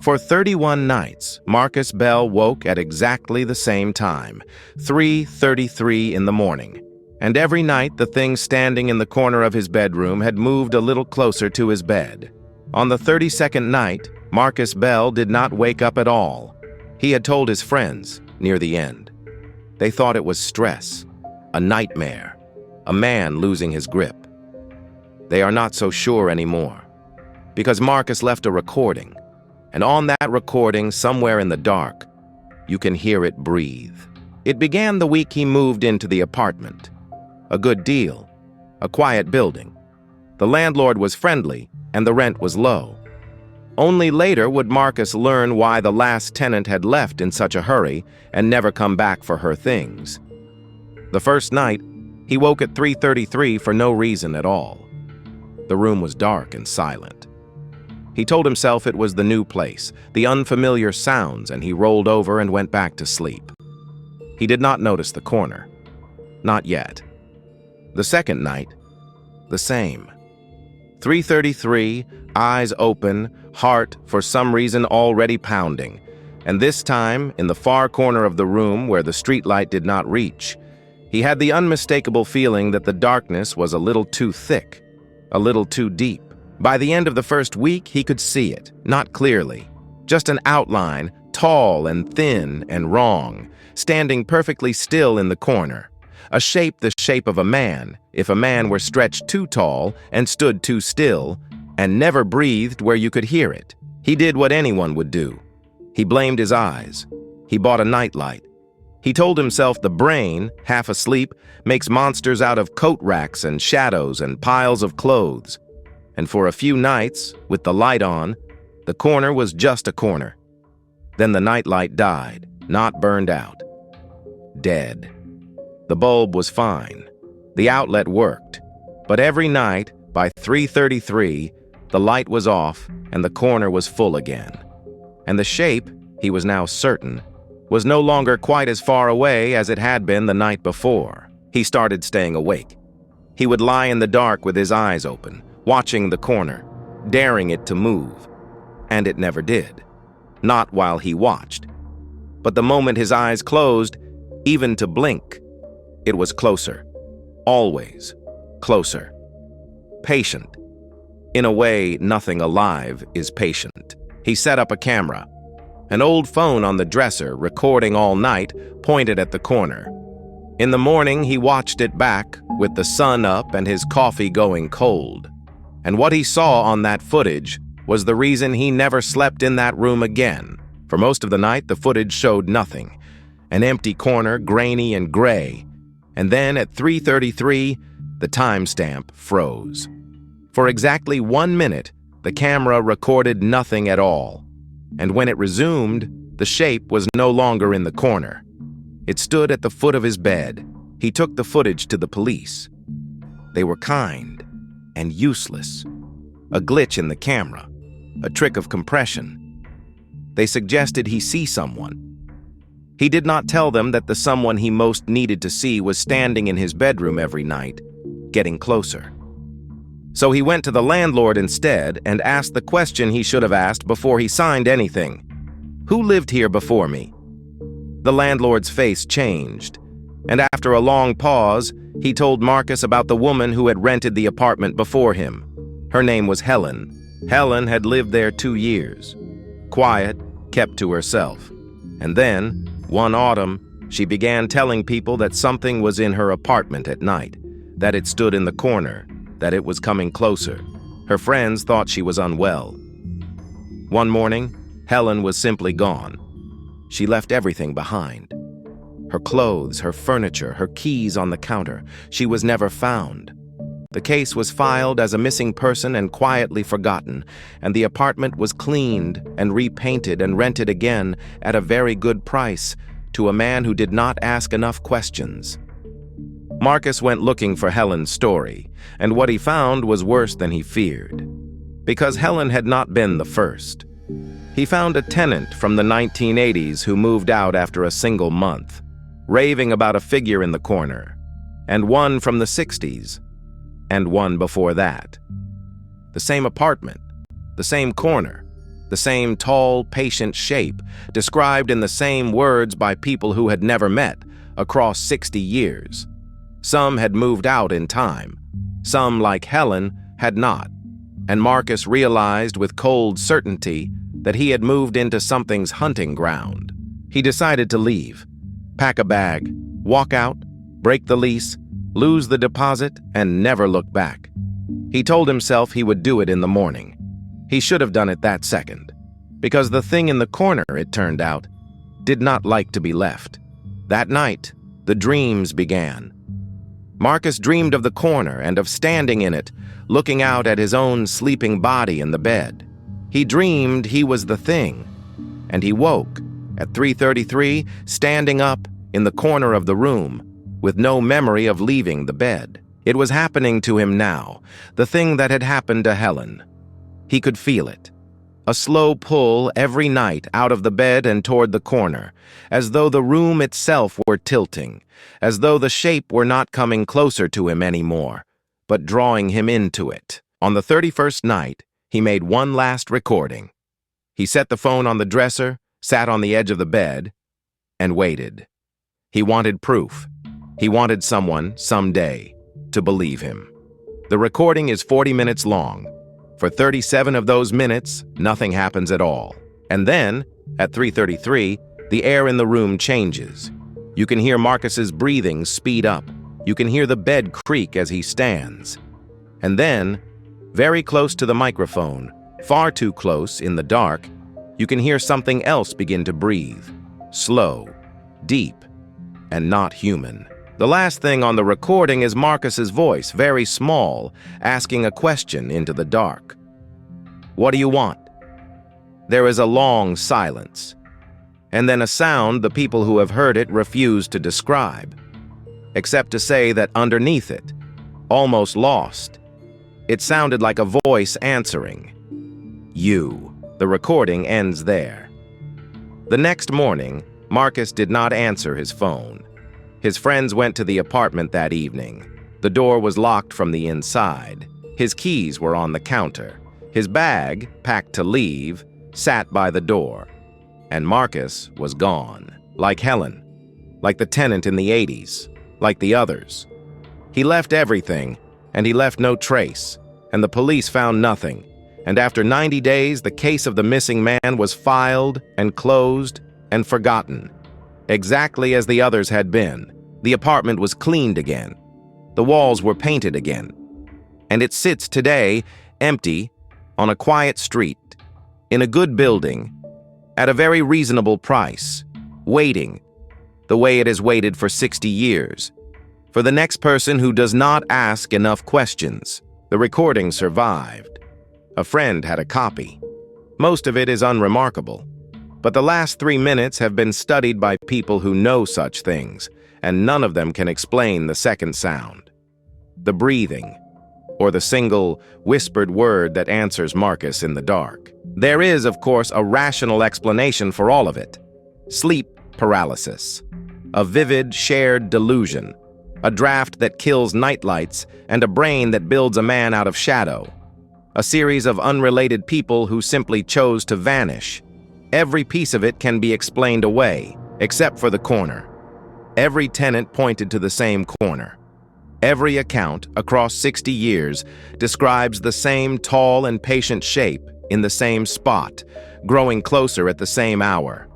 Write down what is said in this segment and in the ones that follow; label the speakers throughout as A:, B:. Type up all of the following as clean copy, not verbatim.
A: For 31 nights, Marcus Bell woke at exactly the same time, 3:33 in the morning. And every night, the thing standing in the corner of his bedroom had moved a little closer to his bed. On the 32nd night, Marcus Bell did not wake up at all. He had told his friends near the end. They thought it was stress, a nightmare, a man losing his grip. They are not so sure anymore, because Marcus left a recording, and on that recording, somewhere in the dark, you can hear it breathe. It began the week he moved into the apartment. A good deal, a quiet building. The landlord was friendly, and the rent was low. Only later would Marcus learn why the last tenant had left in such a hurry and never come back for her things. The first night, he woke at 3:33 for no reason at all. The room was dark and silent. He told himself it was the new place, the unfamiliar sounds, and he rolled over and went back to sleep. He did not notice the corner. Not yet. The second night, the same. 3:33, eyes open, heart for some reason already pounding. And this time, in the far corner of the room where the streetlight did not reach, he had the unmistakable feeling that the darkness was a little too thick, a little too deep. By the end of the first week, he could see it, not clearly. Just an outline, tall and thin and wrong, standing perfectly still in the corner. A shape the shape of a man, if a man were stretched too tall and stood too still, and never breathed where you could hear it. He did what anyone would do. He blamed his eyes. He bought a nightlight. He told himself the brain, half asleep, makes monsters out of coat racks and shadows and piles of clothes. And for a few nights, with the light on, the corner was just a corner. Then the nightlight died, not burned out. Dead. The bulb was fine. The outlet worked. But every night, by 3:33, the light was off and the corner was full again. And the shape, he was now certain, was no longer quite as far away as it had been the night before. He started staying awake. He would lie in the dark with his eyes open, watching the corner, daring it to move. And it never did. Not while he watched. But the moment his eyes closed, even to blink, it was closer. Always closer. Patient. In a way, nothing alive is patient. He set up a camera. An old phone on the dresser, recording all night, pointed at the corner. In the morning, he watched it back, with the sun up and his coffee going cold. And what he saw on that footage was the reason he never slept in that room again. For most of the night, the footage showed nothing. An empty corner, grainy and gray. And then at 3:33, the timestamp froze. For exactly 1 minute, the camera recorded nothing at all. And when it resumed, the shape was no longer in the corner. It stood at the foot of his bed. He took the footage to the police. They were kind and useless. A glitch in the camera, a trick of compression. They suggested he see someone. He did not tell them that the someone he most needed to see was standing in his bedroom every night, getting closer. So he went to the landlord instead and asked the question he should have asked before he signed anything. Who lived here before me? The landlord's face changed, and after a long pause, he told Marcus about the woman who had rented the apartment before him. Her name was Helen. Helen had lived there 2 years. Quiet, kept to herself. And then, one autumn, she began telling people that something was in her apartment at night, that it stood in the corner, that it was coming closer. Her friends thought she was unwell. One morning, Helen was simply gone. She left everything behind. Her clothes, her furniture, her keys on the counter. She was never found. The case was filed as a missing person and quietly forgotten, and the apartment was cleaned and repainted and rented again at a very good price to a man who did not ask enough questions. Marcus went looking for Helen's story, and what he found was worse than he feared. Because Helen had not been the first. He found a tenant from the 1980s who moved out after a single month, raving about a figure in the corner, and one from the 60s, and one before that. The same apartment, the same corner, the same tall, patient shape, described in the same words by people who had never met across 60 years. Some had moved out in time. Some, like Helen, had not. And Marcus realized with cold certainty that he had moved into something's hunting ground. He decided to leave, pack a bag, walk out, break the lease, lose the deposit, and never look back. He told himself he would do it in the morning. He should have done it that second, because the thing in the corner, it turned out, did not like to be left. That night, the dreams began. Marcus dreamed of the corner and of standing in it, looking out at his own sleeping body in the bed. He dreamed he was the thing, and he woke at 3:33, standing up in the corner of the room, with no memory of leaving the bed. It was happening to him now, the thing that had happened to Helen. He could feel it. A slow pull every night out of the bed and toward the corner, as though the room itself were tilting, as though the shape were not coming closer to him anymore, but drawing him into it. On the 31st night, he made one last recording. He set the phone on the dresser, sat on the edge of the bed, and waited. He wanted proof. He wanted someone, someday, to believe him. The recording is 40 minutes long. For 37 of those minutes, nothing happens at all. And then, at 3:33, the air in the room changes. You can hear Marcus's breathing speed up. You can hear the bed creak as he stands. And then, very close to the microphone, far too close in the dark, you can hear something else begin to breathe. Slow, deep, and not human. The last thing on the recording is Marcus's voice, very small, asking a question into the dark. "What do you want?" There is a long silence, and then a sound the people who have heard it refuse to describe, except to say that underneath it, almost lost, it sounded like a voice answering, "You." The recording ends there. The next morning, Marcus did not answer his phone. His friends went to the apartment that evening. The door was locked from the inside. His keys were on the counter. His bag, packed to leave, sat by the door. And Marcus was gone. Like Helen. Like the tenant in the 80s. Like the others. He left everything, and he left no trace. And the police found nothing. And after 90 days, the case of the missing man was filed and closed and forgotten. Exactly as the others had been. The apartment was cleaned again. The walls were painted again. And it sits today, empty, on a quiet street, in a good building, at a very reasonable price, waiting, the way it has waited for 60 years, for the next person who does not ask enough questions. The recording survived. A friend had a copy. Most of it is unremarkable. But the last 3 minutes have been studied by people who know such things, and none of them can explain the second sound. The breathing, or the single, whispered word that answers Marcus in the dark. There is, of course, a rational explanation for all of it. Sleep paralysis. A vivid, shared delusion. A draft that kills nightlights, and a brain that builds a man out of shadow. A series of unrelated people who simply chose to vanish. Every piece of it can be explained away, except for the corner. Every tenant pointed to the same corner. Every account, across 60 years, describes the same tall and patient shape in the same spot, growing closer at the same hour.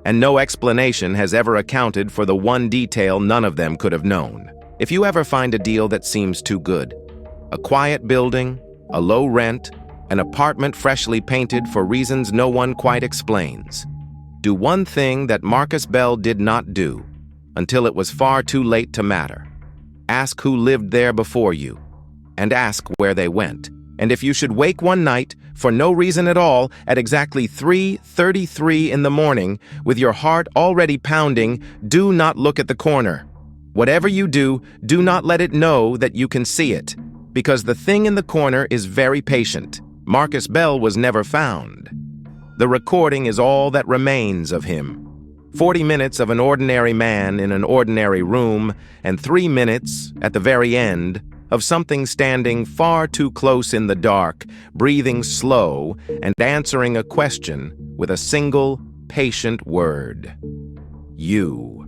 A: And no explanation has ever accounted for the one detail none of them could have known. If you ever find a deal that seems too good, a quiet building, a low rent, an apartment freshly painted for reasons no one quite explains, do one thing that Marcus Bell did not do until it was far too late to matter. Ask who lived there before you, and ask where they went. And if you should wake one night, for no reason at all, at exactly 3:33 in the morning, with your heart already pounding, do not look at the corner. Whatever you do not let it know that you can see it, because the thing in the corner is very patient. Marcus Bell was never found. The recording is all that remains of him. 40 minutes of an ordinary man in an ordinary room, and 3 minutes, at the very end, of something standing far too close in the dark, breathing slow, and answering a question with a single, patient word. You.